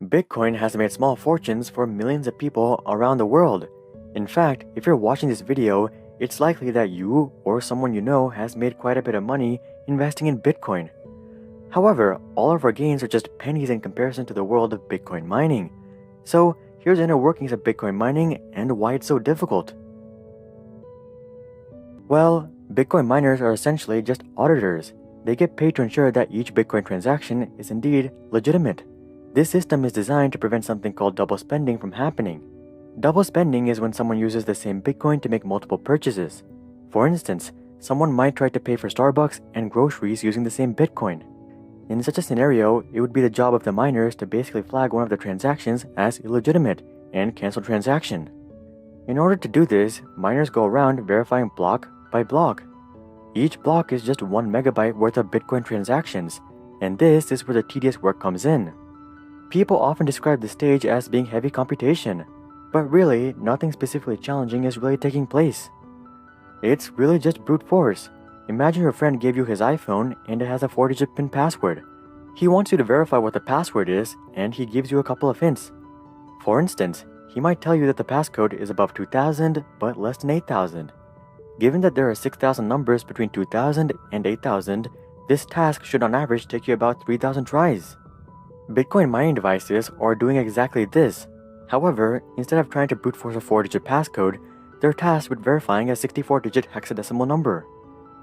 Bitcoin has made small fortunes for millions of people around the world. In fact, if you're watching this video, it's likely that you or someone you know has made quite a bit of money investing in Bitcoin. However, all of our gains are just pennies in comparison to the world of Bitcoin mining. So, here's the inner workings of Bitcoin mining and why it's so difficult. Well, Bitcoin miners are essentially just auditors. They get paid to ensure that each Bitcoin transaction is indeed legitimate. This system is designed to prevent something called double spending from happening. Double spending is when someone uses the same Bitcoin to make multiple purchases. For instance, someone might try to pay for Starbucks and groceries using the same Bitcoin. In such a scenario, it would be the job of the miners to basically flag one of the transactions as illegitimate and cancel transaction. In order to do this, miners go around verifying block by block. Each block is just 1 megabyte worth of Bitcoin transactions, and this is where the tedious work comes in. People often describe this stage as being heavy computation, but really, nothing specifically challenging is really taking place. It's really just brute force. Imagine your friend gave you his iPhone and it has a 4-digit PIN password. He wants you to verify what the password is, and he gives you a couple of hints. For instance, he might tell you that the passcode is above 2000 but less than 8000. Given that there are 6,000 numbers between 2000 and 8000, this task should on average take you about 3,000 tries. Bitcoin mining devices are doing exactly this. However, instead of trying to brute force a 4-digit passcode, they're tasked with verifying a 64-digit hexadecimal number.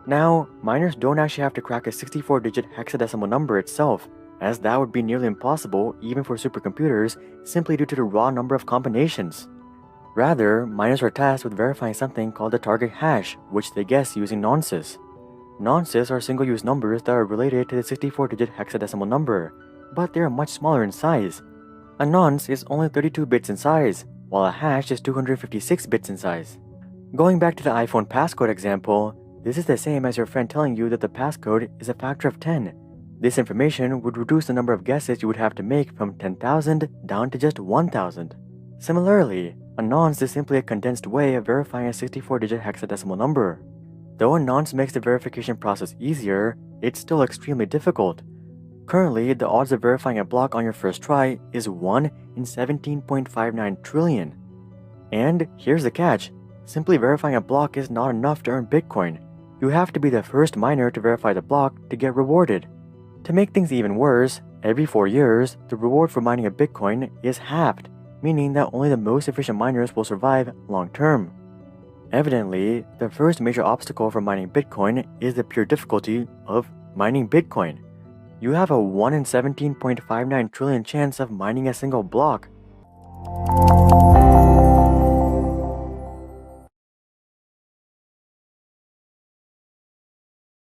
Now, miners don't actually have to crack a 64-digit hexadecimal number itself, as that would be nearly impossible even for supercomputers simply due to the raw number of combinations. Rather, miners are tasked with verifying something called the target hash, which they guess using nonces. Nonces are single-use numbers that are related to the 64-digit hexadecimal number, but they are much smaller in size. A nonce is only 32 bits in size, while a hash is 256 bits in size. Going back to the iPhone passcode example, this is the same as your friend telling you that the passcode is a factor of 10. This information would reduce the number of guesses you would have to make from 10,000 down to just 1,000. Similarly, a nonce is simply a condensed way of verifying a 64-digit hexadecimal number. Though a nonce makes the verification process easier, it's still extremely difficult. Currently, the odds of verifying a block on your first try is 1 in 17.59 trillion. And here's the catch. Simply verifying a block is not enough to earn Bitcoin. You have to be the first miner to verify the block to get rewarded. To make things even worse, every 4 years, the reward for mining a Bitcoin is halved, meaning that only the most efficient miners will survive long term. Evidently, the first major obstacle for mining Bitcoin is the pure difficulty of mining Bitcoin. You have a 1 in 17.59 trillion chance of mining a single block.